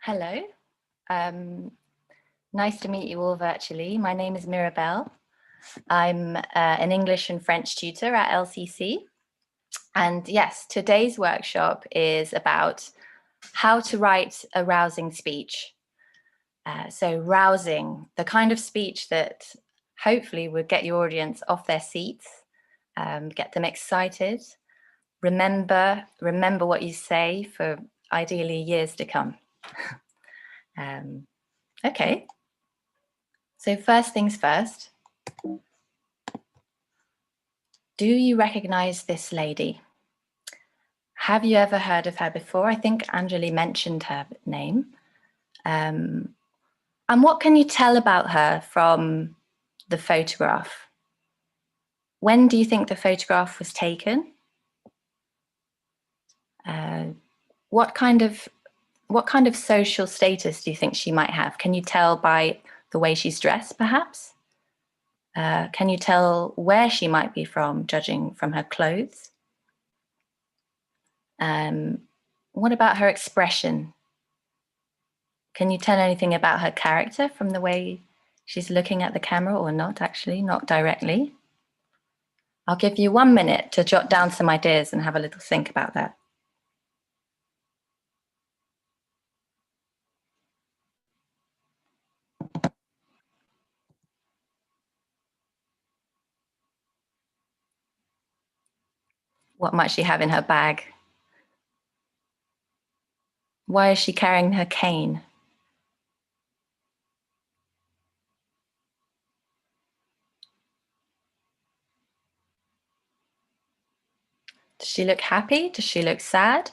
Hello. Um, nice to meet you all virtually. My name is Mirabelle. I'm an English and French tutor at LCC. And yes, today's workshop is about how to write a rousing speech. So rousing, the kind of speech that hopefully would get your audience off their seats, get them excited, remember what you say for ideally years to come. Okay, so first things first, do you recognize this lady? Have you ever heard of her before? I think Anjali mentioned her name. And what can you tell about her from the photograph? When do you think the photograph was taken? What kind of social status do you think she might have? Can you tell by the way she's dressed, perhaps? Can you tell where she might be from, judging from her clothes? What about her expression? Can you tell anything about her character from the way she's looking at the camera, or not actually, not directly? I'll give you 1 minute to jot down some ideas and have a little think about that. What might she have in her bag? Why is she carrying her cane? Does she look happy? Does she look sad?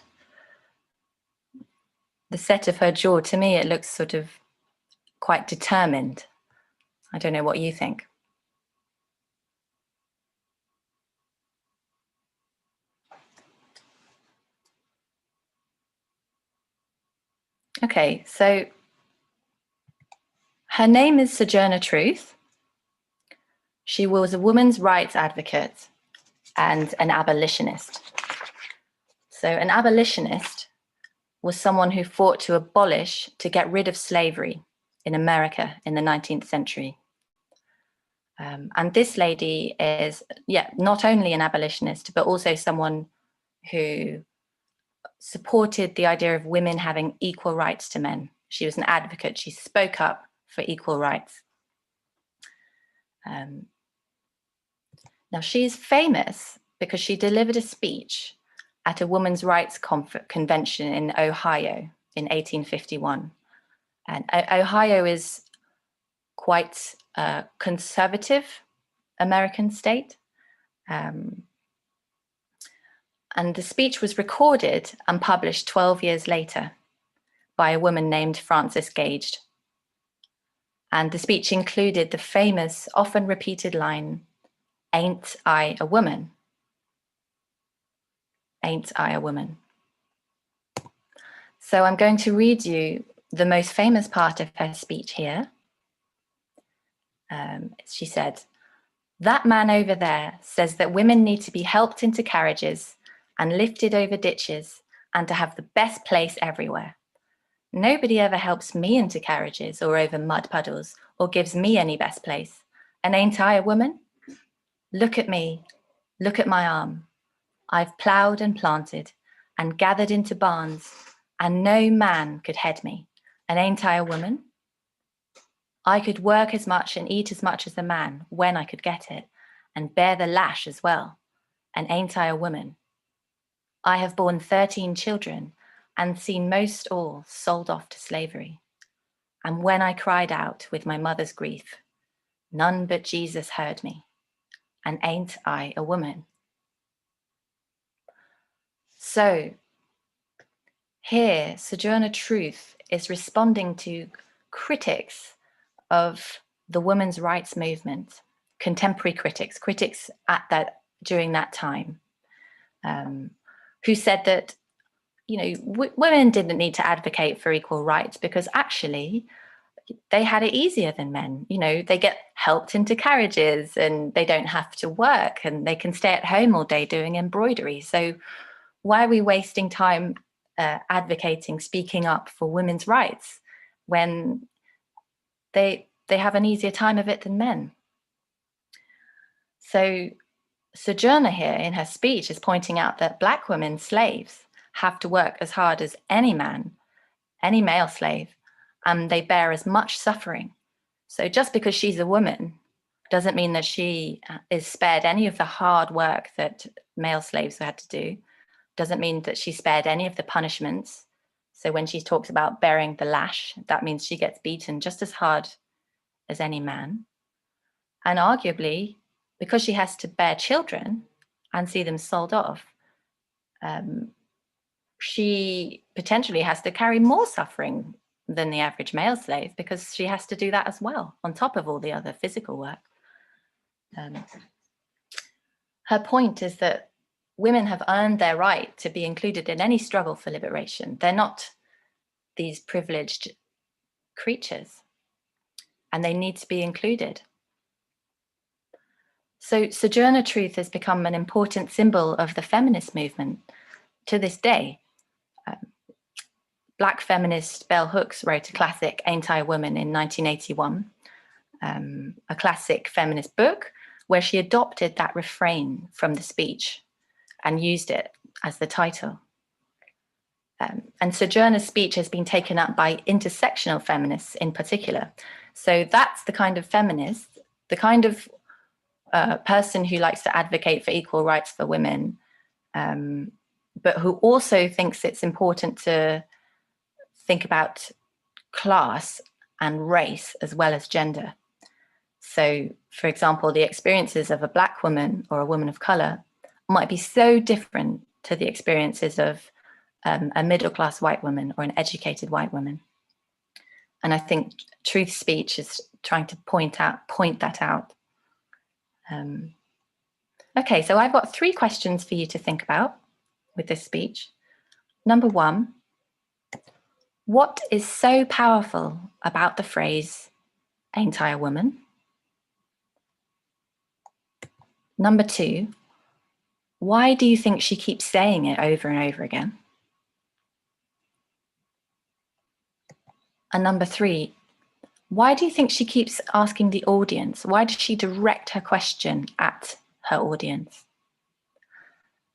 The set of her jaw, to me, it looks sort of quite determined. I don't know what you think. Okay, so her name is Sojourner Truth. She was a women's rights advocate and an abolitionist. So an abolitionist was someone who fought to get rid of slavery in America in the 19th century. And this lady is, not only an abolitionist, but also someone who supported the idea of women having equal rights to men. She was an advocate. She spoke up for equal rights. Now, she's famous because she delivered a speech at a women's rights convention in Ohio in 1851. And Ohio is quite a conservative American state. And the speech was recorded and published 12 years later by a woman named Frances Gage. And the speech included the famous, often repeated line, "Ain't I a woman? Ain't I a woman?" So I'm going to read you the most famous part of her speech here. She said, "That man over there says that women need to be helped into carriages and lifted over ditches and to have the best place everywhere. Nobody ever helps me into carriages or over mud puddles or gives me any best place. And ain't I a woman? Look at me, look at my arm. I've ploughed and planted and gathered into barns, and no man could head me. And ain't I a woman? I could work as much and eat as much as a man when I could get it, and bear the lash as well. And ain't I a woman? I have borne 13 children and seen most all sold off to slavery. And when I cried out with my mother's grief, none but Jesus heard me. And ain't I a woman?" So here, Sojourner Truth is responding to critics of the women's rights movement, contemporary critics during that time, who said that women didn't need to advocate for equal rights because actually they had it easier than men. They get helped into carriages and they don't have to work and they can stay at home all day doing embroidery. So why are we wasting time advocating, speaking up for women's rights when they have an easier time of it than men. So Sojourner here in her speech is pointing out that Black women slaves have to work as hard as any man, any male slave, and they bear as much suffering. So just because she's a woman doesn't mean that she is spared any of the hard work that male slaves had to do. Doesn't mean that she's spared any of the punishments. So when she talks about bearing the lash, that means she gets beaten just as hard as any man. And arguably, because she has to bear children and see them sold off, she potentially has to carry more suffering than the average male slave because she has to do that as well, on top of all the other physical work. Her point is that women have earned their right to be included in any struggle for liberation. They're not these privileged creatures, and they need to be included. So Sojourner Truth has become an important symbol of the feminist movement to this day. Black feminist Bell Hooks wrote a classic, Ain't I a Woman, in 1981, a classic feminist book where she adopted that refrain from the speech and used it as the title. And Sojourner's speech has been taken up by intersectional feminists in particular. So that's the kind of feminist, the kind of person who likes to advocate for equal rights for women, but who also thinks it's important to think about class and race as well as gender. So, for example, the experiences of a Black woman or a woman of color might be so different to the experiences of a middle-class white woman or an educated white woman. And I think Truth speech is trying to point that out. Okay, so I've got 3 questions for you to think about with this speech. Number 1, what is so powerful about the phrase, "Ain't I a woman?" Number 2, why do you think she keeps saying it over and over again? And number 3, why do you think she keeps asking the audience? Why does she direct her question at her audience?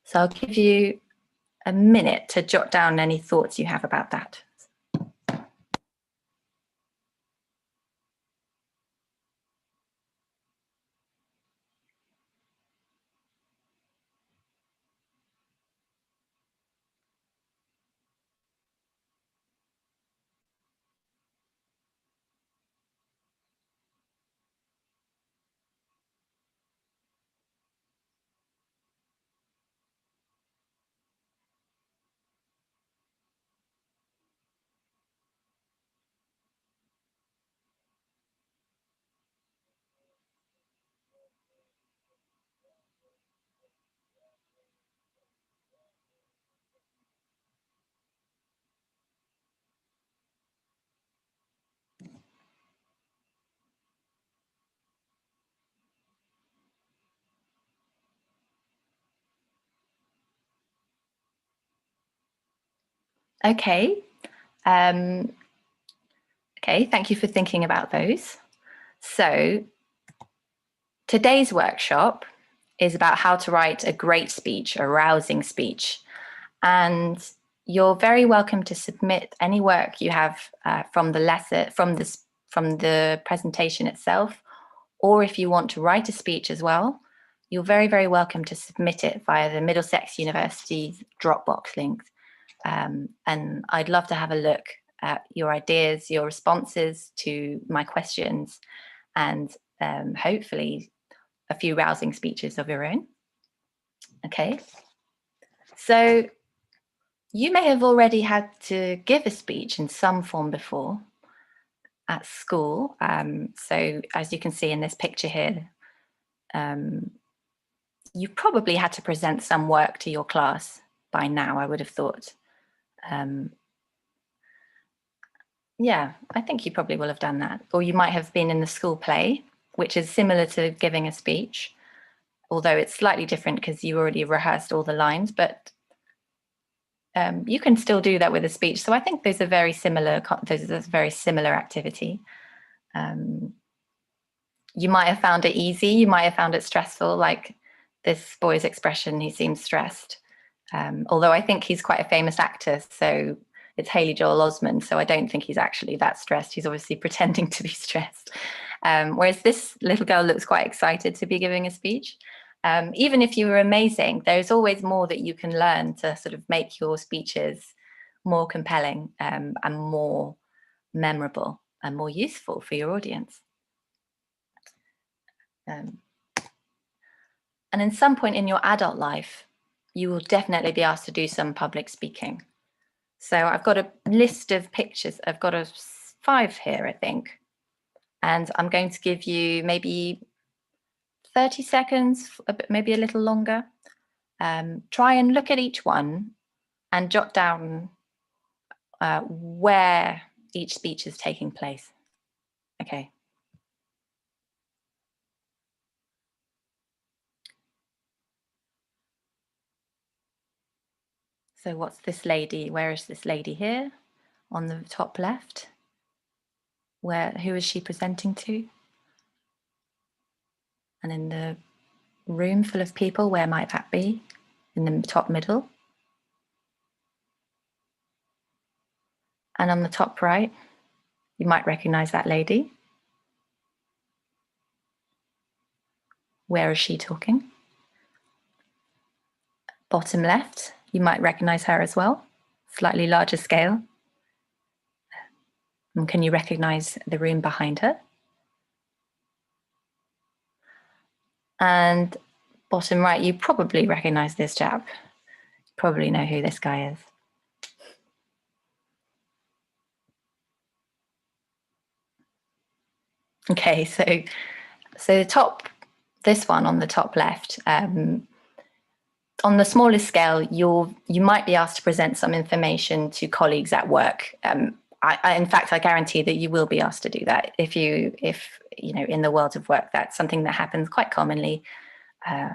So I'll give you a minute to jot down any thoughts you have about that. Okay. Okay, thank you for thinking about those. So today's workshop is about how to write a great speech, a rousing speech. And you're very welcome to submit any work you have from the lesson, from the presentation itself, or if you want to write a speech as well, you're very, very welcome to submit it via the Middlesex University's Dropbox link. And I'd love to have a look at your ideas, your responses to my questions, and hopefully a few rousing speeches of your own. Okay, so you may have already had to give a speech in some form before at school. So as you can see in this picture here, you probably had to present some work to your class by now, I would have thought. Yeah, I think you probably will have done that. Or you might have been in the school play, which is similar to giving a speech, although it's slightly different because you already rehearsed all the lines. But you can still do that with a speech. So I think there's a very similar activity. You might have found it easy, you might have found it stressful, like this boy's expression, he seems stressed. Although I think he's quite a famous actor, so it's Haley Joel Osment, so I don't think he's actually that stressed. He's obviously pretending to be stressed. Whereas this little girl looks quite excited to be giving a speech. Even if you were amazing, there's always more that you can learn to sort of make your speeches more compelling and more memorable and more useful for your audience. And in some point in your adult life, you will definitely be asked to do some public speaking. So I've got a list of pictures. I've got 5 here, I think. And I'm going to give you maybe 30 seconds, maybe a little longer. Try and look at each one and jot down where each speech is taking place. Okay. So what's this lady? Where is this lady here? On the top left? Who is she presenting to? And in the room full of people, where might that be? In the top middle? And on the top right, you might recognize that lady. Where is she talking? Bottom left, you might recognize her as well, slightly larger scale. And can you recognize the room behind her? And bottom right, you probably recognize this chap. You probably know who this guy is. Okay, so this one on the top left, on the smallest scale, you might be asked to present some information to colleagues at work. In fact, I guarantee that you will be asked to do that if you know, in the world of work. That's something that happens quite commonly.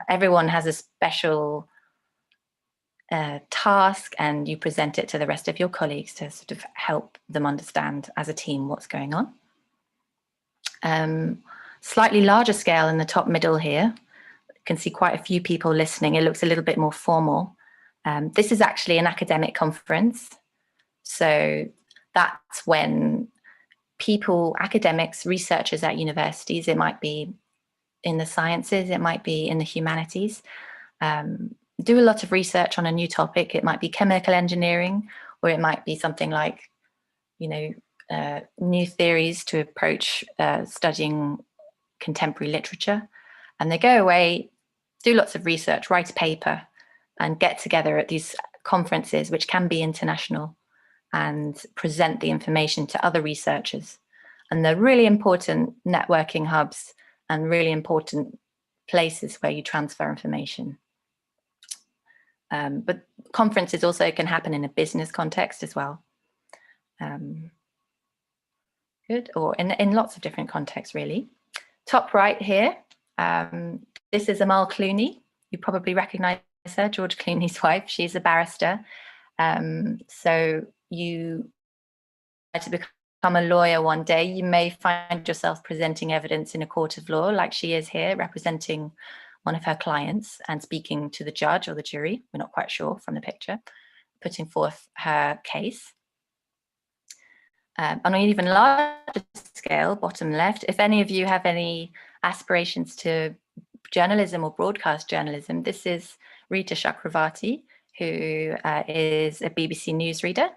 Everyone has a special task, and you present it to the rest of your colleagues to sort of help them understand as a team what's going on. Slightly larger scale in the top middle here, you can see quite a few people listening. It looks a little bit more formal. This is actually an academic conference. So that's when people, academics, researchers at universities, it might be in the sciences, it might be in the humanities, do a lot of research on a new topic. It might be chemical engineering, or it might be something like, you know, new theories to approach studying contemporary literature. And they go away, do lots of research, write a paper, and get together at these conferences, which can be international, and present the information to other researchers. And they're really important networking hubs and really important places where you transfer information. But conferences also can happen in a business context as well. Good, or in lots of different contexts, really. Top right here, this is Amal Clooney. You probably recognize her, George Clooney's wife. She's a barrister. So you to become a lawyer one day, you may find yourself presenting evidence in a court of law, like she is here, representing one of her clients and speaking to the judge or the jury. We're not quite sure from the picture, putting forth her case. On an even larger scale, bottom left, if any of you have any aspirations to journalism or broadcast journalism, this is Rita Chakravarti, who is a BBC newsreader,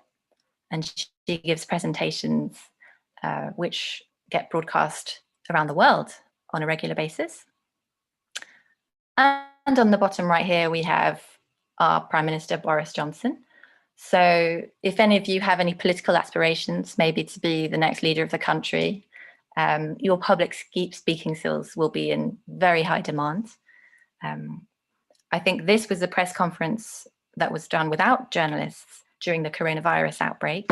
and she gives presentations which get broadcast around the world on a regular basis. And on the bottom right here, we have our Prime Minister, Boris Johnson. So if any of you have any political aspirations, maybe to be the next leader of the country, your public speaking skills will be in very high demand. I think this was a press conference that was done without journalists during the coronavirus outbreak,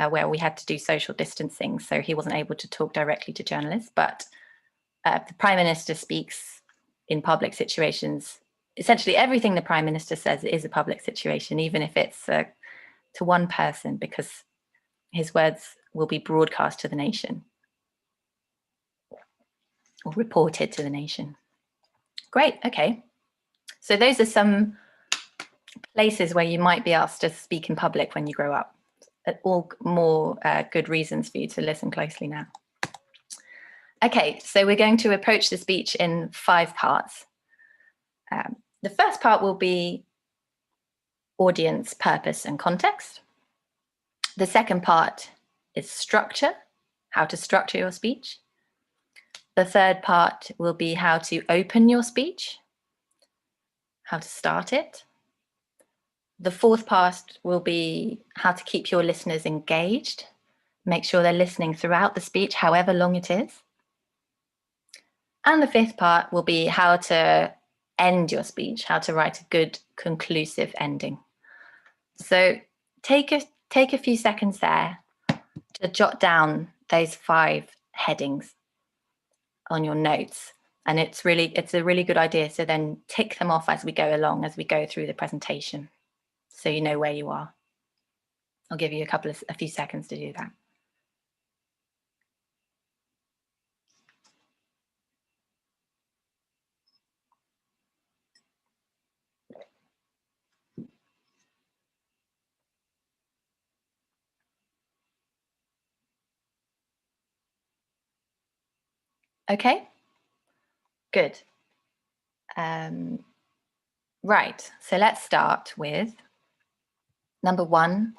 where we had to do social distancing. So he wasn't able to talk directly to journalists, but the Prime Minister speaks in public situations. Essentially everything the Prime Minister says is a public situation, even if it's to one person because his words will be broadcast to the nation or reported to the nation. Great, okay. So those are some places where you might be asked to speak in public when you grow up. All more good reasons for you to listen closely now. Okay, so we're going to approach the speech in 5 parts. The first part will be audience, purpose, and context. The second part is structure, how to structure your speech. The third part will be how to open your speech, how to start it. The fourth part will be how to keep your listeners engaged, make sure they're listening throughout the speech, however long it is. And the fifth part will be how to end your speech, how to write a good, conclusive ending. So take a few seconds there to jot down those 5 headings on your notes. And it's a really good idea. So then tick them off as we go along, as we go through the presentation, so you know where you are. I'll give you a few seconds to do that. Okay, good. Right, so let's start with number 1,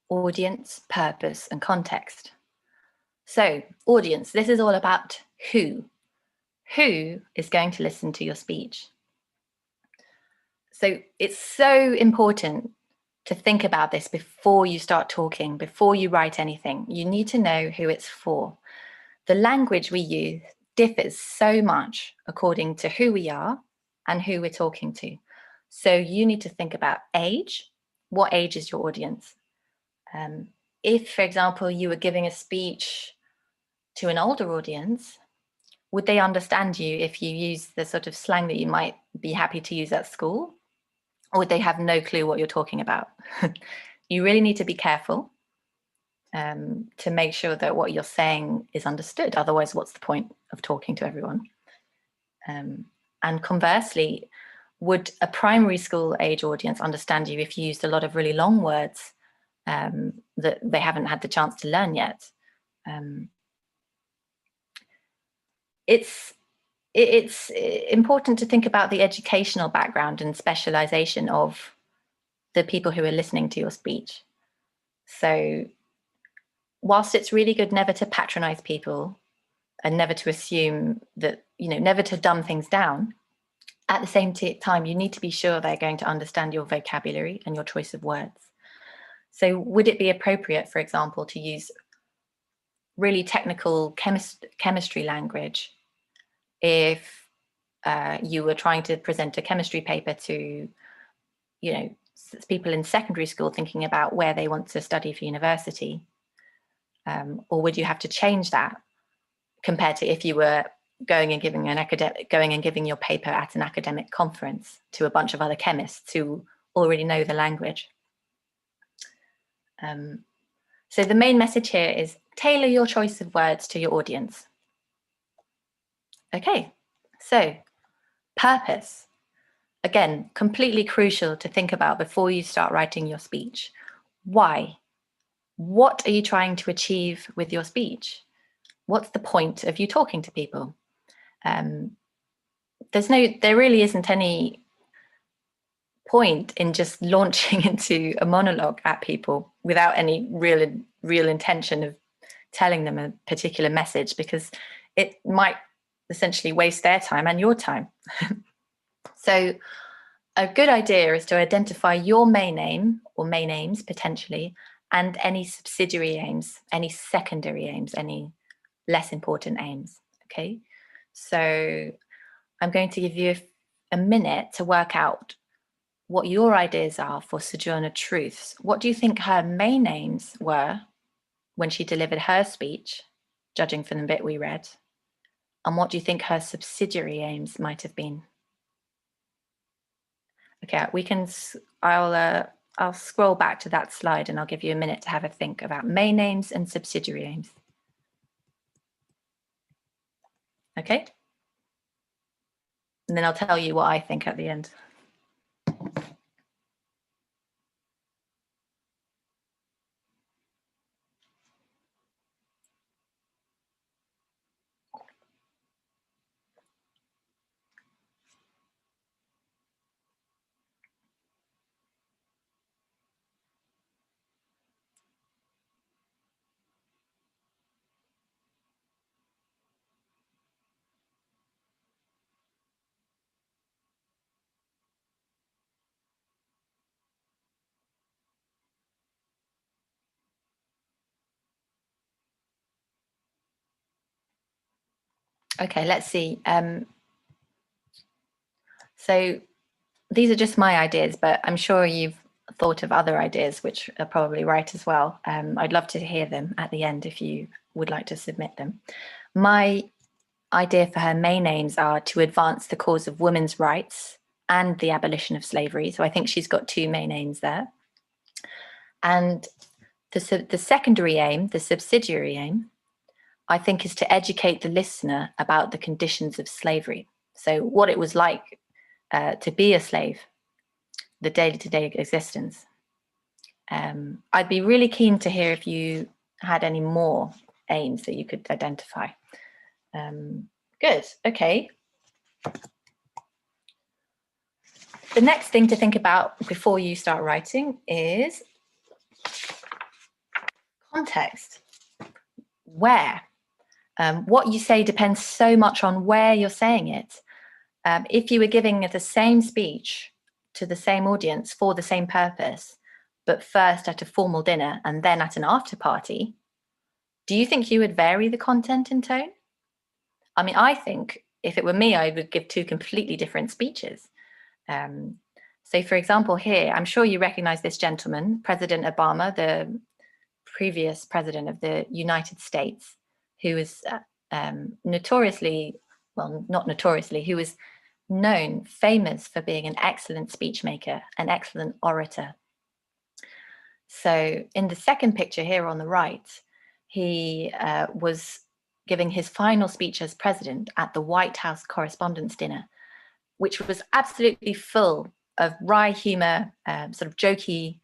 audience, purpose, and context. So, audience, this is all about who. Who is going to listen to your speech? So, it's so important to think about this before you start talking, before you write anything. You need to know who it's for. The language we use differs so much according to who we are and who we're talking to. So you need to think about age. What age is your audience? If, for example, you were giving a speech to an older audience, would they understand you if you use the sort of slang that you might be happy to use at school? Or would they have no clue what you're talking about? You really need to be careful to make sure that what you're saying is understood. Otherwise, what's the point of talking to everyone? And conversely, would a primary school age audience understand you if you used a lot of really long words that they haven't had the chance to learn yet? It's important to think about the educational background and specialization of the people who are listening to your speech. So whilst it's really good never to patronize people and never to assume that, never to dumb things down, at the same time, you need to be sure they're going to understand your vocabulary and your choice of words. So would it be appropriate, for example, to use really technical chemistry language if you were trying to present a chemistry paper to, people in secondary school thinking about where they want to study for university? Or would you have to change that compared to if you were going and giving your paper at an academic conference to a bunch of other chemists who already know the language? So the main message here is tailor your choice of words to your audience. Okay, so purpose. Again, completely crucial to think about before you start writing your speech. Why? What are you trying to achieve with your speech? What's the point of you talking to people? There really isn't any point in just launching into a monologue at people without any real intention of telling them a particular message, because it might essentially waste their time and your time. So a good idea is to identify your main aim or main aims potentially, and any subsidiary aims, any secondary aims, any less important aims. Okay, so I'm going to give you a minute to work out what your ideas are for Sojourner Truth. What do you think her main aims were when she delivered her speech, judging from the bit we read? And what do you think her subsidiary aims might have been? Okay, I'll I'll scroll back to that slide and I'll give you a minute to have a think about main aims and subsidiary aims. Okay? And then I'll tell you what I think at the end. Okay, let's see. So these are just my ideas, but I'm sure you've thought of other ideas which are probably right as well. I'd love to hear them at the end if you would like to submit them. My idea for her main aims are to advance the cause of women's rights and the abolition of slavery. So I think she's got two main aims there. And the secondary aim, the subsidiary aim, I think is to educate the listener about the conditions of slavery. So what it was like to be a slave, the day-to-day existence. I'd be really keen to hear if you had any more aims that you could identify. Good, okay. The next thing to think about before you start writing is context. Where? What you say depends so much on where you're saying it. If you were giving the same speech to the same audience for the same purpose, but first at a formal dinner and then at an after party, do you think you would vary the content and tone? I mean, I think if it were me, I would give two completely different speeches. So for example, here, I'm sure you recognize this gentleman, President Obama, the previous president of the United States, who was notoriously, well, not notoriously, who was known, famous for being an excellent speech maker, an excellent orator. So in the second picture here on the right, he was giving his final speech as president at the White House Correspondents' Dinner, which was absolutely full of wry humor, sort of jokey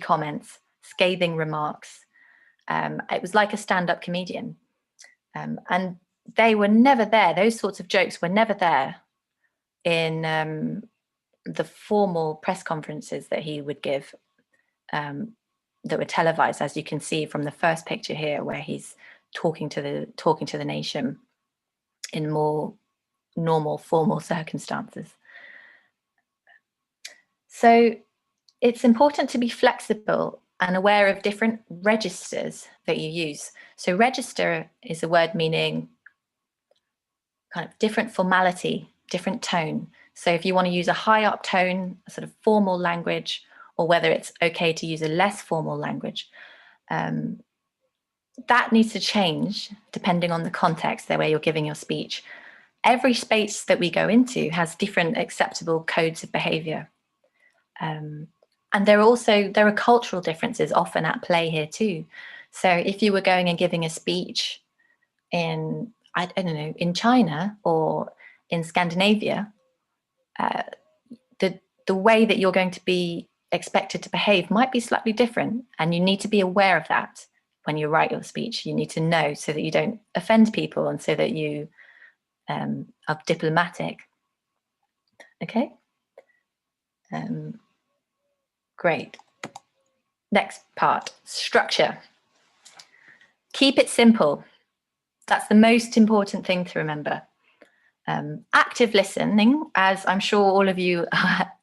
comments, scathing remarks. It was like a stand-up comedian. And they were never there. Those sorts of jokes were never there in the formal press conferences that he would give that were televised, as you can see from the first picture here, where he's talking to the nation in more normal, formal circumstances. So it's important to be flexible and aware of different registers that you use. So register is a word meaning kind of different formality, different tone. So if you want to use a high up tone, a sort of formal language, or whether it's okay to use a less formal language, that needs to change depending on the context, the way you're giving your speech. Every space that we go into has different acceptable codes of behavior. And there are cultural differences often at play here too. So if you were going and giving a speech in, I don't know, in China or in Scandinavia, the way that you're going to be expected to behave might be slightly different, and you need to be aware of that when you write your speech. You need to know so that you don't offend people and so that you are diplomatic. Okay. Great. Next part, structure. Keep it simple. That's the most important thing to remember. Active listening, as I'm sure all of you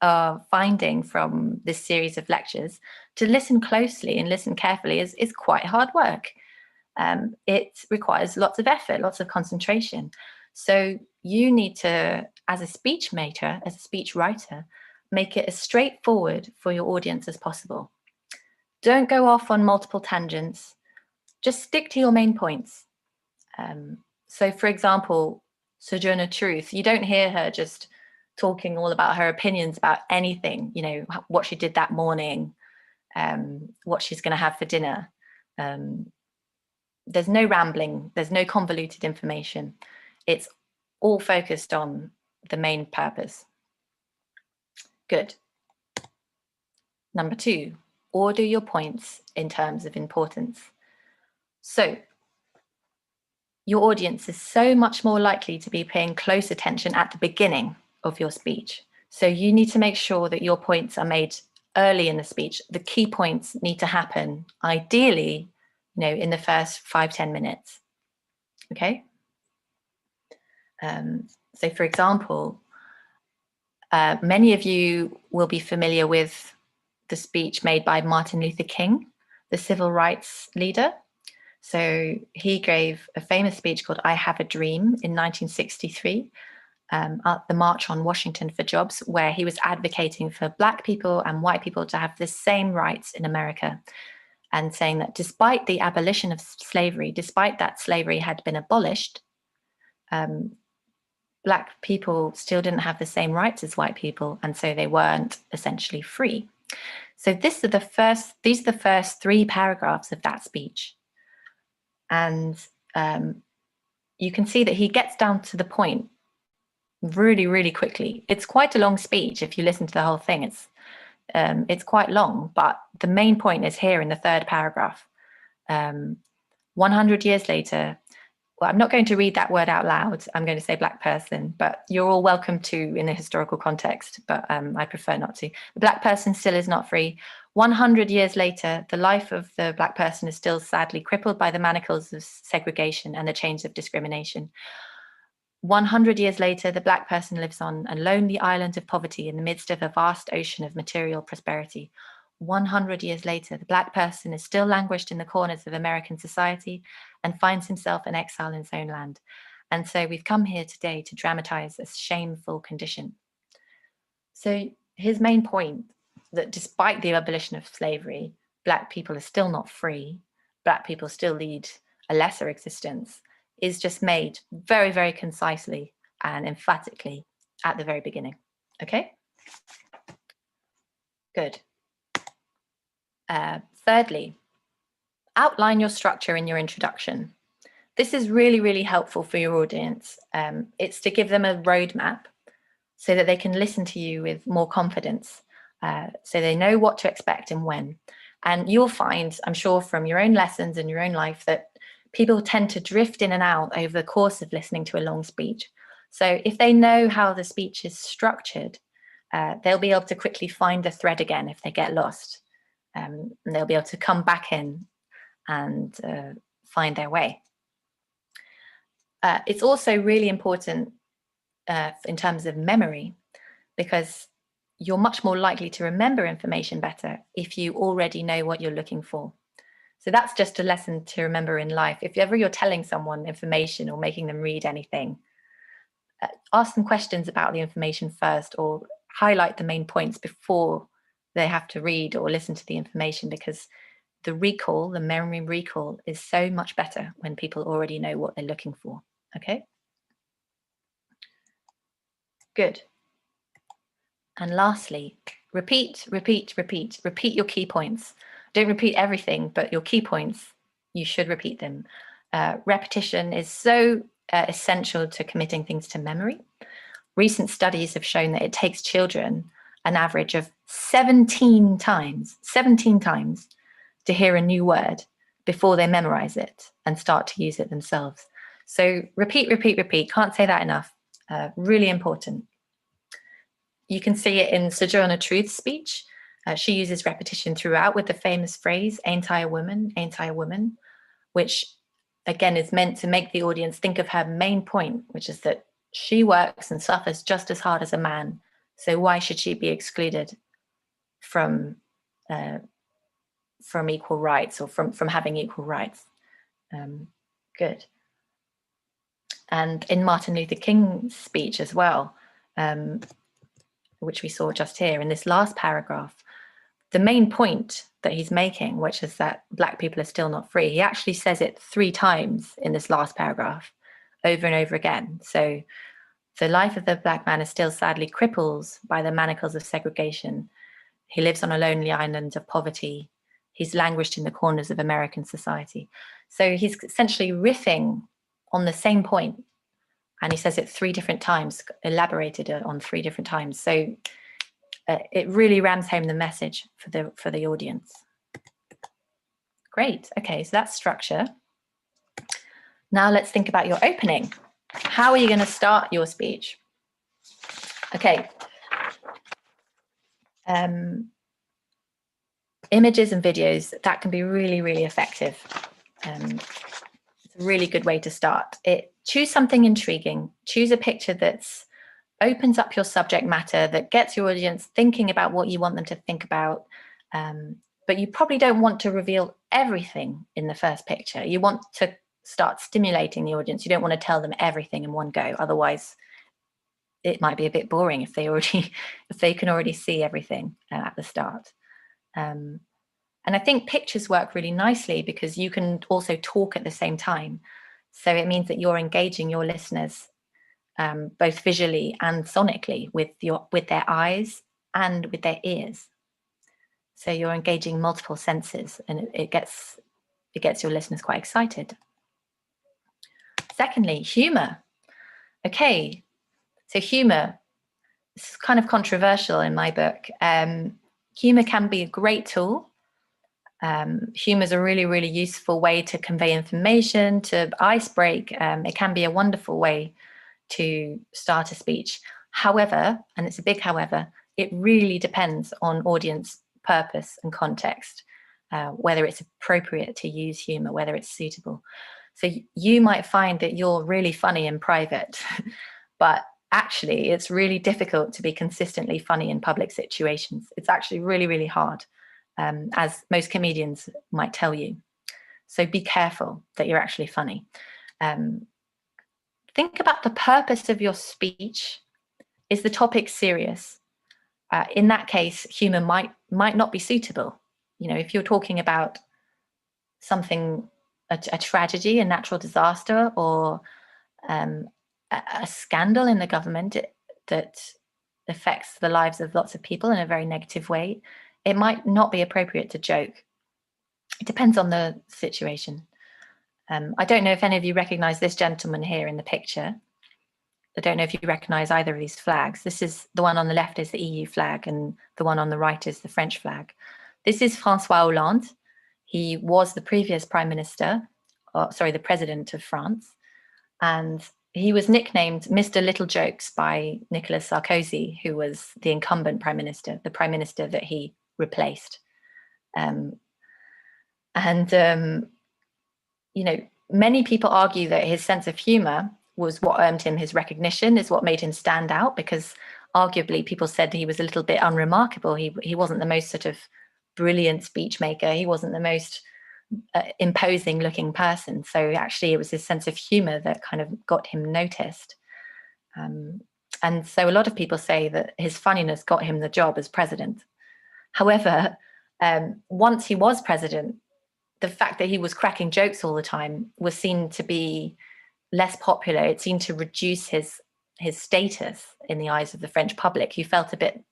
are finding from this series of lectures, to listen closely and listen carefully is quite hard work. It requires lots of effort, lots of concentration. So you need to, as a speech maker, as a speech writer, make it as straightforward for your audience as possible. Don't go off on multiple tangents. Just stick to your main points. So for example, Sojourner Truth, you don't hear her just talking all about her opinions about anything, you know, what she did that morning, what she's going to have for dinner. There's no rambling, there's no convoluted information. It's all focused on the main purpose. Good. Number 2, order your points in terms of importance. So your audience is so much more likely to be paying close attention at the beginning of your speech. So you need to make sure that your points are made early in the speech. The key points need to happen, ideally, you know, in the first 5-10 minutes. Okay. So for example, many of you will be familiar with the speech made by Martin Luther King, the civil rights leader. So he gave a famous speech called I Have a Dream in 1963, at the March on Washington for Jobs, where he was advocating for Black people and white people to have the same rights in America, and saying that despite the abolition of slavery, despite that slavery had been abolished, Black people still didn't have the same rights as white people, and so they weren't essentially free. So these are the first 3 paragraphs of that speech. And you can see that he gets down to the point really, really quickly. It's quite a long speech. If you listen to the whole thing, it's quite long, but the main point is here in the 3rd paragraph. 100 years later, well, I'm not going to read that word out loud. I'm going to say Black person, but you're all welcome to in a historical context, but I prefer not to. The Black person still is not free. 100 years later, the life of the Black person is still sadly crippled by the manacles of segregation and the chains of discrimination. 100 years later, the Black person lives on a lonely island of poverty in the midst of a vast ocean of material prosperity. 100 years later, the Black person is still languished in the corners of American society and finds himself in exile in his own land. And so we've come here today to dramatize a shameful condition. So his main point, that despite the abolition of slavery, Black people are still not free, Black people still lead a lesser existence, is just made very, very concisely and emphatically at the very beginning. Okay? Good. Thirdly, outline your structure in your introduction. This is really, really helpful for your audience. It's to give them a roadmap so that they can listen to you with more confidence, so they know what to expect and when. And you'll find, I'm sure from your own lessons and your own life, that people tend to drift in and out over the course of listening to a long speech. So if they know how the speech is structured, they'll be able to quickly find the thread again if they get lost. And they'll be able to come back in and find their way. It's also really important in terms of memory, because you're much more likely to remember information better if you already know what you're looking for. So that's just a lesson to remember in life. If ever you're telling someone information or making them read anything, ask them questions about the information first, or highlight the main points before they have to read or listen to the information, because the recall, the memory recall, is so much better when people already know what they're looking for. Okay? Good. And lastly, repeat your key points. Don't repeat everything, but your key points, you should repeat them. Repetition is so essential to committing things to memory. Recent studies have shown that it takes children an average of 17 times to hear a new word before they memorize it and start to use it themselves. So repeat. Can't say that enough. Really important. You can see it in Sojourner Truth's speech. She uses repetition throughout with the famous phrase, "Ain't I a woman? Ain't I a woman?" which again is meant to make the audience think of her main point, which is that she works and suffers just as hard as a man. So why should she be excluded from equal rights, or from having equal rights? Good. And in Martin Luther King's speech as well, which we saw just here in this last paragraph, the main point that he's making, which is that Black people are still not free, he actually says it 3 times in this last paragraph, over and over again. So The life of the black man is still sadly crippled by the manacles of segregation. He lives on a lonely island of poverty. He's languished in the corners of American society. So he's essentially riffing on the same point, and he says it 3 different times, elaborated on 3 different times. So it really rams home the message for the audience. Great. Okay, so that's structure. Now let's think about your opening. How are you going to start your speech? Okay. Images and videos, that can be really, really effective. It's a really good way to start. Choose something intriguing. Choose a picture that opens up your subject matter, that gets your audience thinking about what you want them to think about. But you probably don't want to reveal everything in the first picture. You want to start stimulating the audience. You don't want to tell them everything in one go. Otherwise, it might be a bit boring if they can already see everything at the start. And I think pictures work really nicely because you can also talk at the same time. So it means that you're engaging your listeners both visually and sonically with their eyes and with their ears. So you're engaging multiple senses, and it gets your listeners quite excited. Secondly, humor. Okay, so humor is kind of controversial in my book. Humor can be a great tool. Humor is a really, really useful way to convey information, to ice break. It can be a wonderful way to start a speech. However, and it's a big however, it really depends on audience purpose and context, whether it's appropriate to use humor, whether it's suitable. So you might find that you're really funny in private, but actually it's really difficult to be consistently funny in public situations. It's actually really, really hard, as most comedians might tell you. So be careful that you're actually funny. Think about the purpose of your speech. Is the topic serious? In that case, humor might not be suitable. You know, if you're talking about something, a tragedy, a natural disaster, or a scandal in the government that affects the lives of lots of people in a very negative way, it might not be appropriate to joke. It depends on the situation. I don't know if any of you recognize this gentleman here in the picture. I don't know if you recognize either of these flags. This is the one on the left is the EU flag, and the one on the right is the French flag. This is François Hollande. He was the previous prime minister, the president of France, and he was nicknamed Mr. Little Jokes by Nicolas Sarkozy, who was the incumbent prime minister, the prime minister that he replaced. You know, many people argue that his sense of humor was what earned him his recognition, is what made him stand out, because arguably people said he was a little bit unremarkable. He wasn't the most sort of brilliant speech maker. He wasn't the most imposing looking person. So actually it was his sense of humor that kind of got him noticed. And so a lot of people say that his funniness got him the job as president. However, once he was president, the fact that he was cracking jokes all the time was seen to be less popular. It seemed to reduce his status in the eyes of the French public, who felt a bit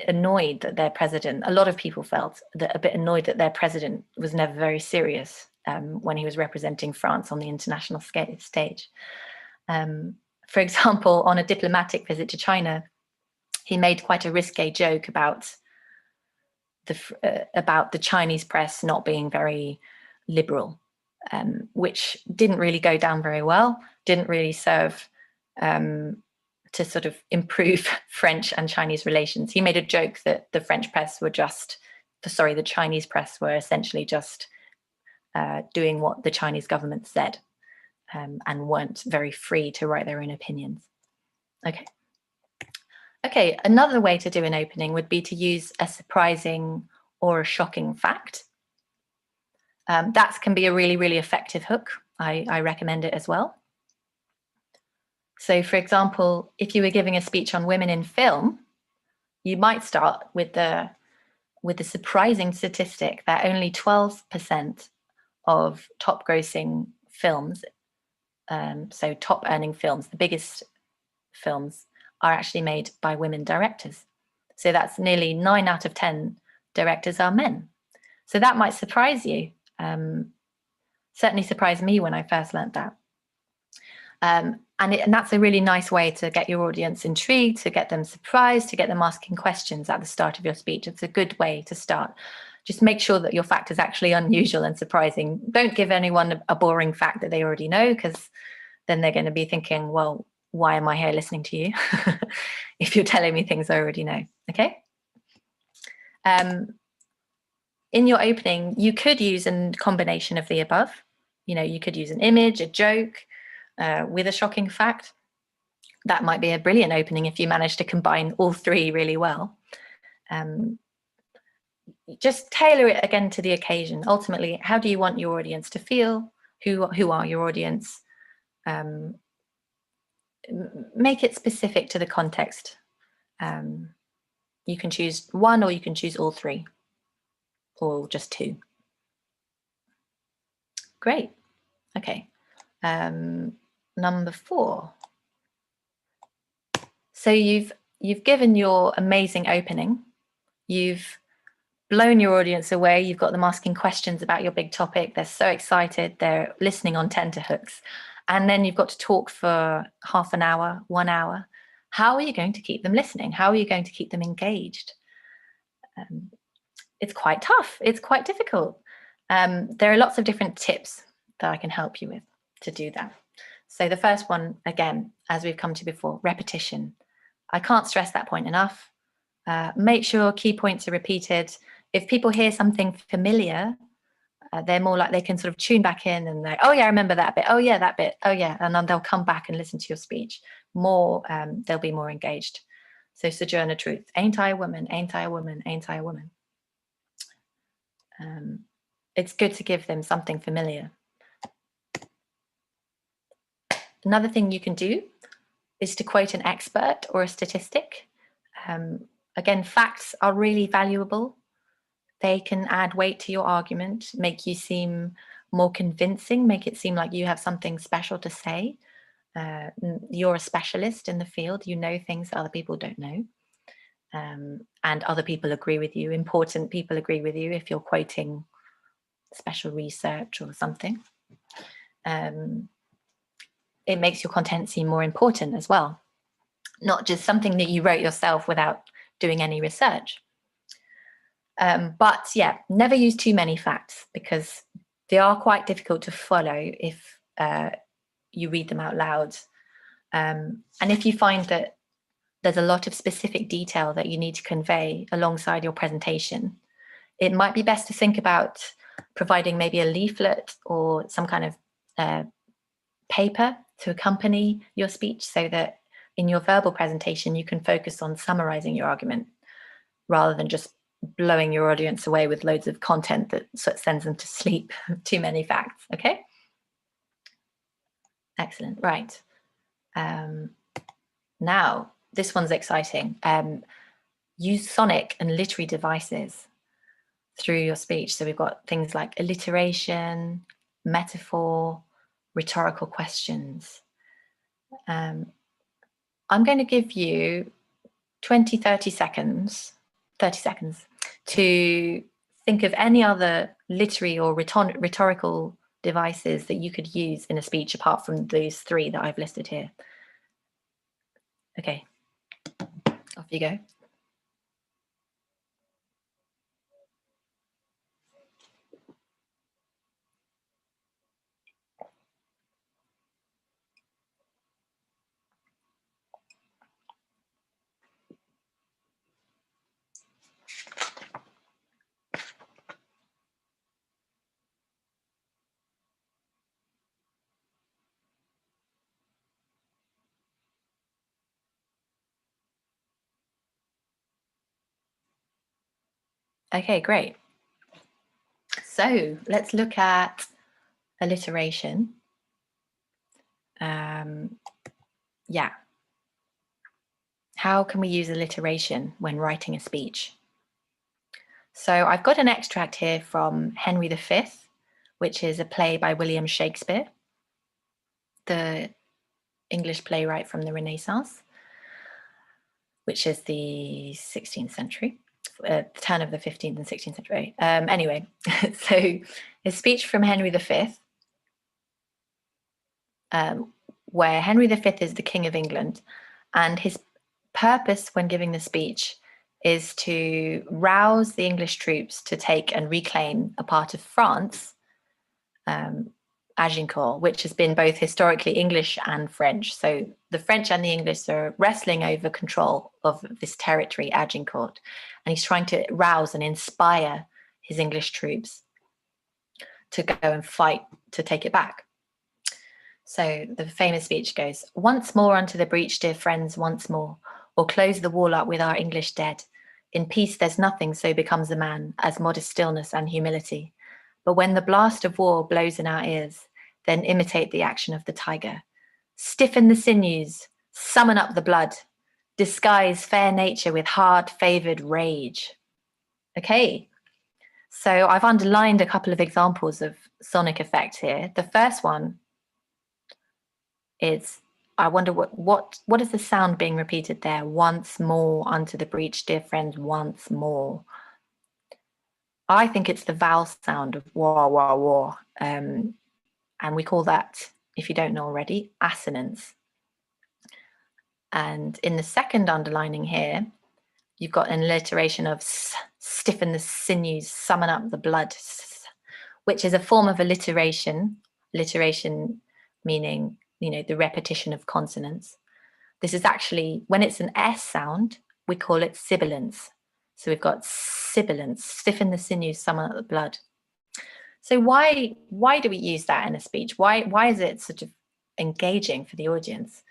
annoyed that their president, a lot of people felt that a bit annoyed that their president was never very serious when he was representing France on the international stage. For example, on a diplomatic visit to China, he made quite a risque joke about the Chinese press not being very liberal, which didn't really go down very well, didn't really serve to sort of improve French and Chinese relations. He made a joke that the Chinese press were essentially just doing what the Chinese government said, and weren't very free to write their own opinions. Okay, another way to do an opening would be to use a surprising or a shocking fact. That can be a really, really effective hook. I recommend it as well. So, for example, if you were giving a speech on women in film, you might start with the surprising statistic that only 12% of top grossing films So top earning films, the biggest films, are actually made by women directors. So that's nearly 9 out of 10 directors are men. So that might surprise you. Certainly surprised me when I first learned that. And that's a really nice way to get your audience intrigued, to get them surprised, to get them asking questions at the start of your speech. It's a good way to start. Just make sure that your fact is actually unusual and surprising. Don't give anyone a boring fact that they already know, because then they're going to be thinking, well, why am I here listening to you if you're telling me things I already know? Okay. In your opening, you could use a combination of the above. You could use an image, a joke, with a shocking fact. That might be a brilliant opening if you manage to combine all three really well. Just tailor it again to the occasion. Ultimately, how do you want your audience to feel? Who are your audience? Make it specific to the context. You can choose one, or you can choose all three, or just two. Great. Okay. Number 4. So you've given your amazing opening. You've blown your audience away. You've got them asking questions about your big topic. They're so excited. They're listening on tenterhooks. And then you've got to talk for half an hour, 1 hour. How are you going to keep them listening? How are you going to keep them engaged? It's quite tough. It's quite difficult. There are lots of different tips that I can help you with to do that. So the first one, again, as we've come to before, repetition. I can't stress that point enough. Make sure key points are repeated. If people hear something familiar, they're more like they can sort of tune back in and they're, oh yeah, I remember that bit. Oh yeah, that bit. Oh yeah. And then they'll come back and listen to your speech more. They'll be more engaged. So Sojourner Truth, ain't I a woman? Ain't I a woman? Ain't I a woman? It's good to give them something familiar. Another thing you can do is to quote an expert or a statistic. Again, facts are really valuable. They can add weight to your argument, make you seem more convincing, make it seem like you have something special to say. You're a specialist in the field. You know things that other people don't know. And other people agree with you. Important people agree with you if you're quoting special research or something. It makes your content seem more important as well, not just something that you wrote yourself without doing any research. But yeah, never use too many facts, because they are quite difficult to follow if you read them out loud. And if you find that there's a lot of specific detail that you need to convey alongside your presentation, it might be best to think about providing maybe a leaflet or some kind of paper to accompany your speech, so that in your verbal presentation you can focus on summarizing your argument rather than just blowing your audience away with loads of content that sends them to sleep. Too many facts. Okay. Excellent. Right. Now, this one's exciting. Use sonic and literary devices through your speech. So we've got things like alliteration, metaphor, rhetorical questions. I'm going to give you 30 seconds to think of any other literary or rhetorical devices that you could use in a speech apart from these 3 that I've listed here. Okay, off you go. Okay, great. So let's look at alliteration. Yeah. How can we use alliteration when writing a speech? So I've got an extract here from Henry V, which is a play by William Shakespeare. the English playwright from the Renaissance, which is the 16th century, the turn of the 15th and 16th century. Anyway, so his speech from Henry V, where Henry V is the King of England, and his purpose when giving the speech is to rouse the English troops to take and reclaim a part of France, Agincourt, which has been both historically English and French. So the French and the English are wrestling over control of this territory, Agincourt, and he's trying to rouse and inspire his English troops to go and fight to take it back. So the famous speech goes, "Once more unto the breach, dear friends, once more, or close the wall up with our English dead. In peace there's nothing so becomes a man as modest stillness and humility. But when the blast of war blows in our ears, then imitate the action of the tiger. Stiffen the sinews, summon up the blood, disguise fair nature with hard-favoured rage." Okay, so I've underlined a couple of examples of sonic effects here. The first one is, I wonder what is the sound being repeated there? Once more unto the breach, dear friends, once more. I think it's the vowel sound of wah, wah, wah. And we call that, if you don't know already, assonance. And in the second underlining here, you've got an alliteration of stiffen the sinews, summon up the blood, which is a form of alliteration. Alliteration meaning, the repetition of consonants. This is actually, when it's an S sound, we call it sibilance. So we've got sibilance, stiffen the sinews, summon up the blood. So why do we use that in a speech? Why is it sort of engaging for the audience?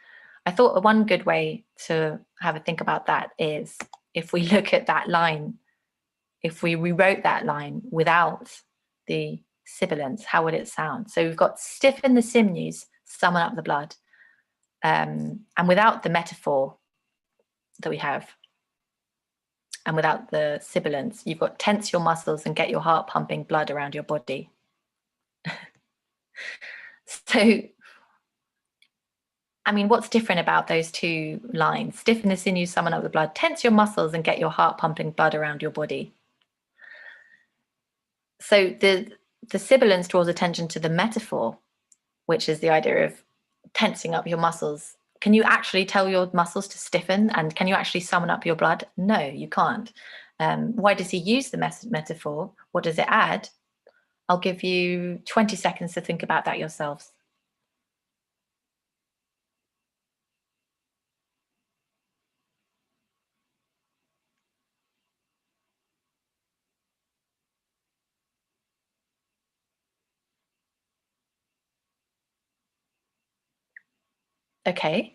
I thought one good way to have a think about that is if we look at that line, if we rewrote that line without the sibilance, how would it sound? So we've got stiffen the sinews, summon up the blood. And without the metaphor that we have, and without the sibilance, you've got tense your muscles and get your heart pumping blood around your body. So, I mean, what's different about those two lines? Stiffen the sinews, summon up the blood, tense your muscles and get your heart pumping blood around your body. So the sibilance draws attention to the metaphor, which is the idea of tensing up your muscles. Can you actually tell your muscles to stiffen, and can you actually summon up your blood? No, you can't. Why does he use the metaphor? What does it add? I'll give you 20 seconds to think about that yourselves. Okay.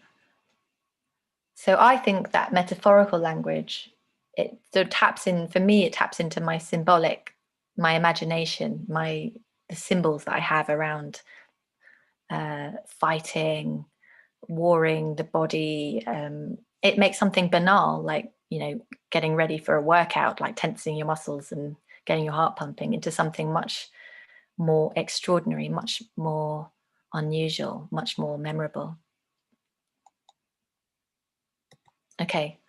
So I think that metaphorical language, it sort of taps in, for me, it taps into my symbolic, my imagination, the symbols that I have around fighting, warring the body. It makes something banal, like, getting ready for a workout, like tensing your muscles and getting your heart pumping, into something much more extraordinary, much more unusual, much more memorable. Okay.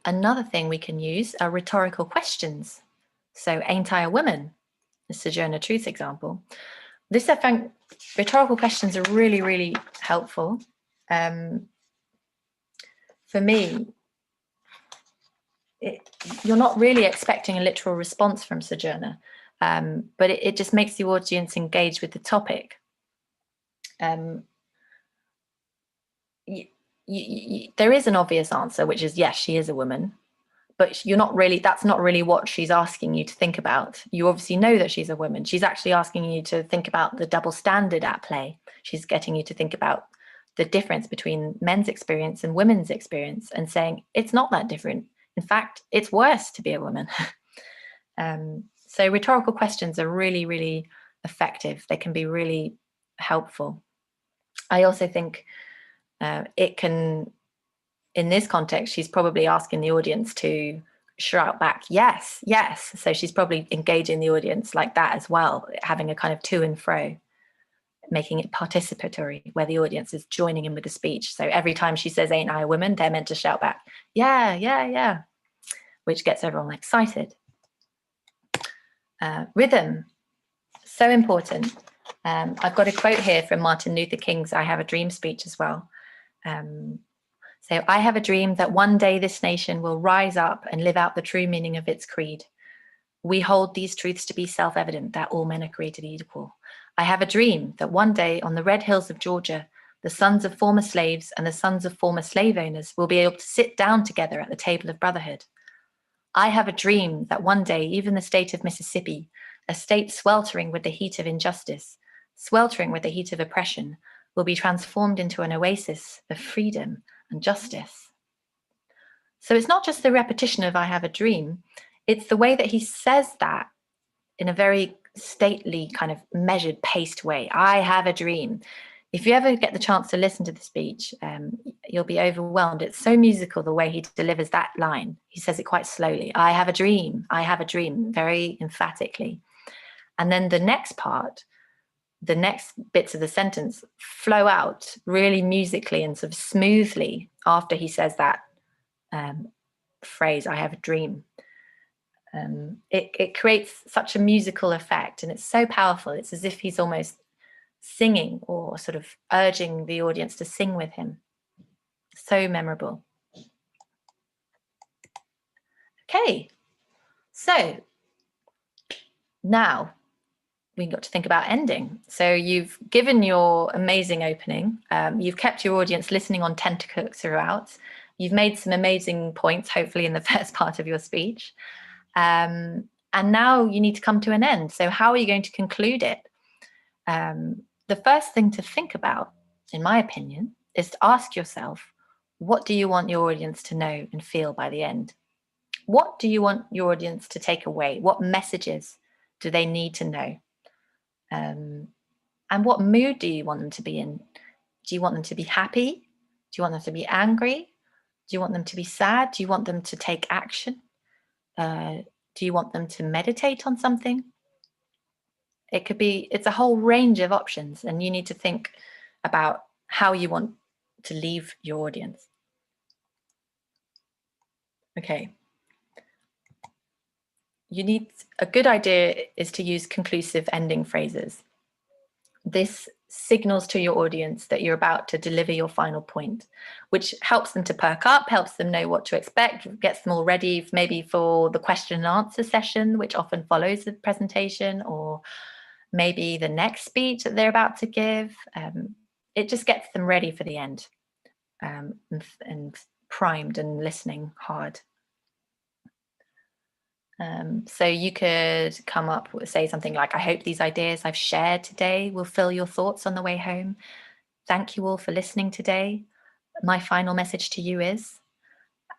Another thing we can use are rhetorical questions. So, ain't I a woman? The Sojourner Truth example. This, I find, rhetorical questions are really, really helpful. For me, you're not really expecting a literal response from Sojourner, but it just makes the audience engage with the topic. There is an obvious answer, which is yes, she is a woman, but that's not really what she's asking you to think about. You obviously know that she's a woman. She's actually asking you to think about the double standard at play. She's getting you to think about the difference between men's experience and women's experience, and saying it's not that different. In fact, it's worse to be a woman. So rhetorical questions are really, really effective. They can be really helpful. I also think it can, in this context, she's probably asking the audience to shout back, yes, yes. So she's probably engaging the audience like that as well, having a kind of to and fro. making it participatory, where the audience is joining in with the speech. So every time she says, "Ain't I a woman?" they're meant to shout back, "Yeah, yeah, yeah," which gets everyone excited. Rhythm, so important. I've got a quote here from Martin Luther King's "I Have a Dream" speech as well. So I have a dream that one day this nation will rise up and live out the true meaning of its creed. We hold these truths to be self-evident, that all men are created equal. I have a dream that one day on the red hills of Georgia, the sons of former slaves and the sons of former slave owners will be able to sit down together at the table of brotherhood. I have a dream that one day even the state of Mississippi, a state sweltering with the heat of injustice, sweltering with the heat of oppression, will be transformed into an oasis of freedom and justice. So it's not just the repetition of "I have a dream," it's the way that he says that in a very stately, kind of measured, paced way. "I have a dream." If you ever get the chance to listen to the speech, you'll be overwhelmed. It's so musical the way he delivers that line. He says it quite slowly. "I have a dream. I have a dream," very emphatically. And then the next part, the next bits of the sentence flow out really musically and sort of smoothly after he says that phrase, "I have a dream." It creates such a musical effect, and it's so powerful. It's as if he's almost singing or sort of urging the audience to sing with him. So memorable. Okay, so now we got to think about ending. So you've given your amazing opening. You've kept your audience listening on tenterhooks throughout. You've made some amazing points, hopefully, in the first part of your speech. And now you need to come to an end. So how are you going to conclude it? The first thing to think about, in my opinion, is to ask yourself, what do you want your audience to know and feel by the end? What do you want your audience to take away? What messages do they need to know? And what mood do you want them to be in? Do you want them to be happy? Do you want them to be angry? Do you want them to be sad? Do you want them to take action? Do you want them to meditate on something? It's a whole range of options, and you need to think about how you want to leave your audience. Okay. A good idea is to use conclusive ending phrases. This signals to your audience that you're about to deliver your final point, which helps them to perk up, helps them know what to expect, gets them all ready maybe for the question and answer session, which often follows the presentation, or maybe the next speech that they're about to give. It just gets them ready for the end, and primed and listening hard. So you could come up with, say something like, "I hope these ideas I've shared today will fill your thoughts on the way home. Thank you all for listening today. My final message to you is,"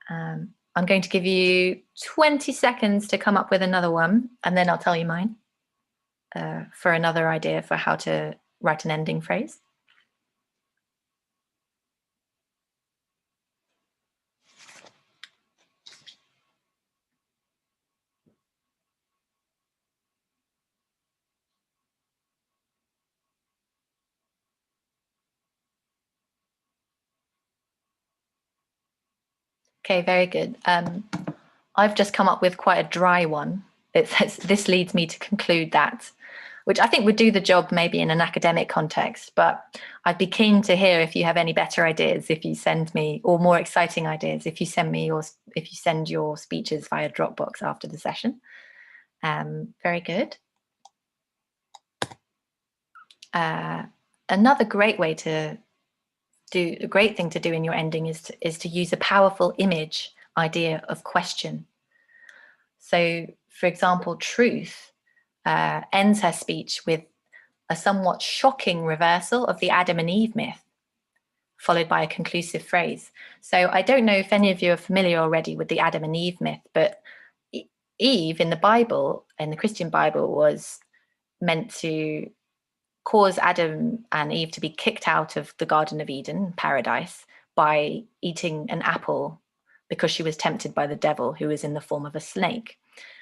I'm going to give you 20 seconds to come up with another one, and then I'll tell you mine for another idea for how to write an ending phrase. Okay, very good. I've just come up with quite a dry one. It says, "This leads me to conclude that," which I think would do the job maybe in an academic context, but I'd be keen to hear if you have any better ideas, if you send me, or more exciting ideas, if you send your speeches via Dropbox after the session. Very good. Another great thing to do in your ending is to use a powerful image idea of question. So, for example, Truth ends her speech with a somewhat shocking reversal of the Adam and Eve myth, followed by a conclusive phrase. So I don't know if any of you are familiar already with the Adam and Eve myth, but Eve in the Bible, in the Christian Bible, was meant to cause Adam and Eve to be kicked out of the Garden of Eden, paradise, by eating an apple because she was tempted by the devil, who is in the form of a snake.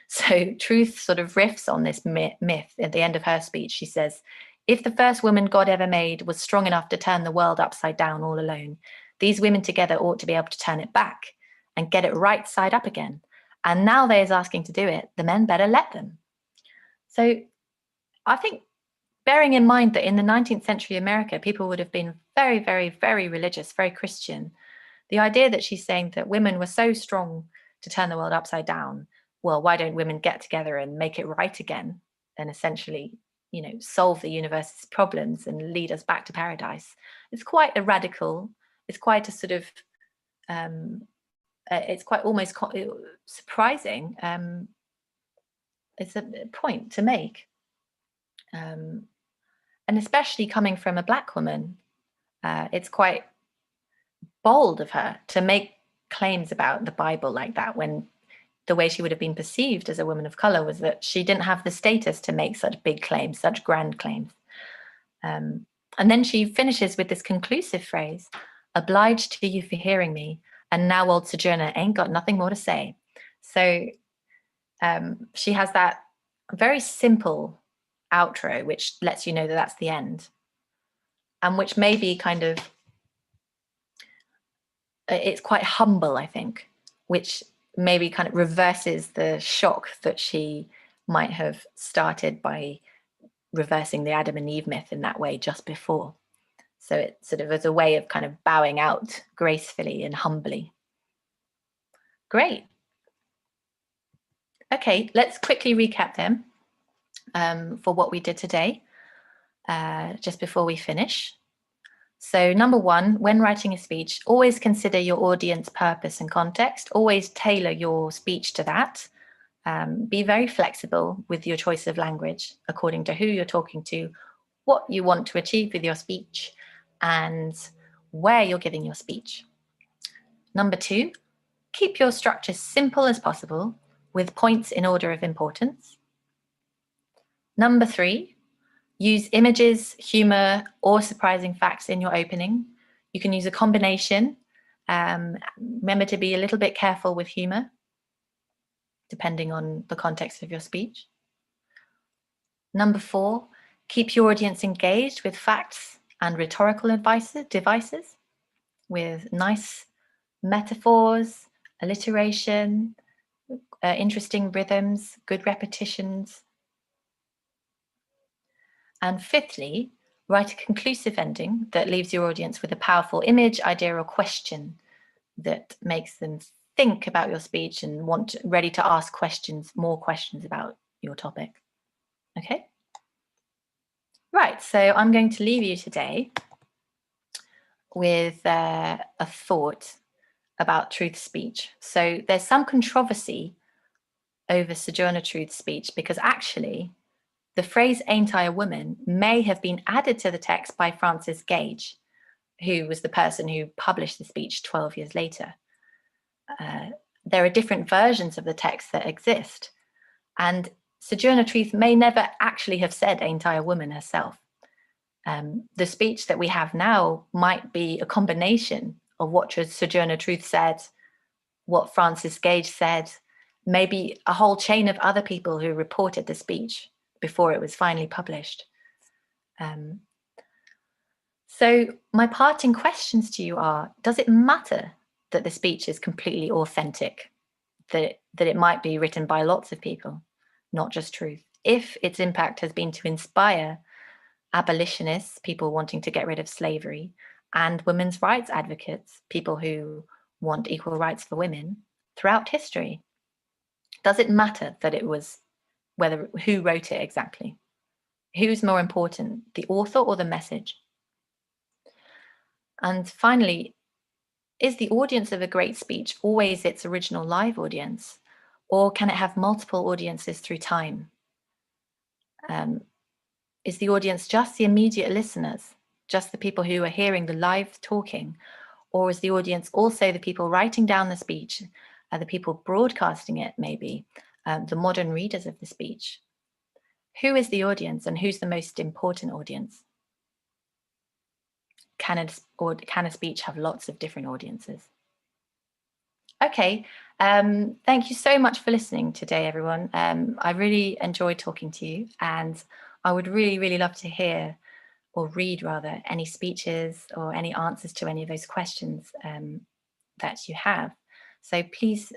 So Truth sort of riffs on this myth. At the end of her speech, she says, If the first woman God ever made was strong enough to turn the world upside down all alone, these women together ought to be able to turn it back and get it right side up again. And now they're asking to do it, the men better let them. So I think, bearing in mind that in the 19th century America, people would have been very, very, very religious, very Christian. The idea that she's saying that women were so strong to turn the world upside down, well, why don't women get together and make it right again and essentially, solve the universe's problems and lead us back to paradise? It's quite a radical, it's quite a sort of, it's quite almost surprising. It's a point to make. And especially coming from a Black woman, it's quite bold of her to make claims about the Bible like that, when the way she would have been perceived as a woman of color was that she didn't have the status to make such big claims, such grand claims. And then she finishes with this conclusive phrase, "Obliged to you for hearing me, and now old Sojourner ain't got nothing more to say." So she has that very simple outro, which lets you know that that's the end, and which may be kind of, it's quite humble, I think, which maybe kind of reverses the shock that she might have started by reversing the Adam and Eve myth in that way just before. So it sort of as a way of kind of bowing out gracefully and humbly. Great. Okay, let's quickly recap them for what we did today, just before we finish. So number one, when writing a speech, always consider your audience purpose and context. Always tailor your speech to that. Be very flexible with your choice of language according to who you're talking to, what you want to achieve with your speech, and where you're giving your speech. Number two, keep your structure simple as possible with points in order of importance. Number three, use images, humor, or surprising facts in your opening. You can use a combination. Remember to be a little bit careful with humor, depending on the context of your speech. Number four, keep your audience engaged with facts and rhetorical devices with nice metaphors, alliteration, interesting rhythms, good repetitions. And fifthly, write a conclusive ending that leaves your audience with a powerful image, idea, or question that makes them think about your speech and ready to ask more questions about your topic. Okay? Right, so I'm going to leave you today with a thought about truth speech. So there's some controversy over Sojourner Truth's speech because actually the phrase "Ain't I a woman" may have been added to the text by Francis Gage, who was the person who published the speech 12 years later. There are different versions of the text that exist, and Sojourner Truth may never actually have said "Ain't I a woman" herself. The speech that we have now might be a combination of what Sojourner Truth said, what Francis Gage said, maybe a whole chain of other people who reported the speech before it was finally published. So my parting questions to you are, does it matter that the speech is completely authentic, that it might be written by lots of people, not just Truth, if its impact has been to inspire abolitionists, people wanting to get rid of slavery, and women's rights advocates, people who want equal rights for women throughout history? Does it matter that it was, who wrote it exactly? Who's more important, the author or the message? And finally, is the audience of a great speech always its original live audience, or can it have multiple audiences through time? Is the audience just the immediate listeners, just the people who are hearing the live talking, or is the audience also the people writing down the speech, the people broadcasting it maybe, the modern readers of the speech? Who is the audience and who's the most important audience? Can a speech have lots of different audiences? Okay, thank you so much for listening today, everyone. I really enjoyed talking to you, and I would really, really love to hear, or read rather, any speeches or any answers to any of those questions that you have. So please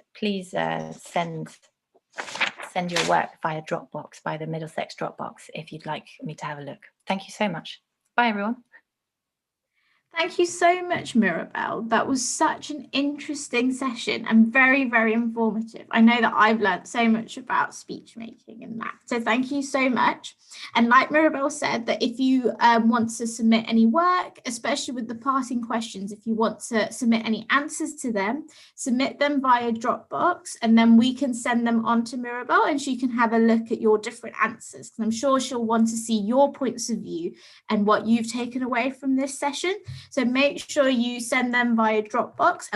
send your work via Dropbox, by the Middlesex Dropbox, if you'd like me to have a look. Thank you so much. Bye, everyone. Thank you so much, Mirabelle. That was such an interesting session and very, very informative. I know that I've learned so much about speech making and that. So thank you so much. And like Mirabelle said, that if you want to submit any work, especially with the passing questions, if you want to submit any answers to them, submit them via Dropbox, and then we can send them on to Mirabelle and she can have a look at your different answers, because I'm sure she'll want to see your points of view and what you've taken away from this session. So make sure you send them via Dropbox, and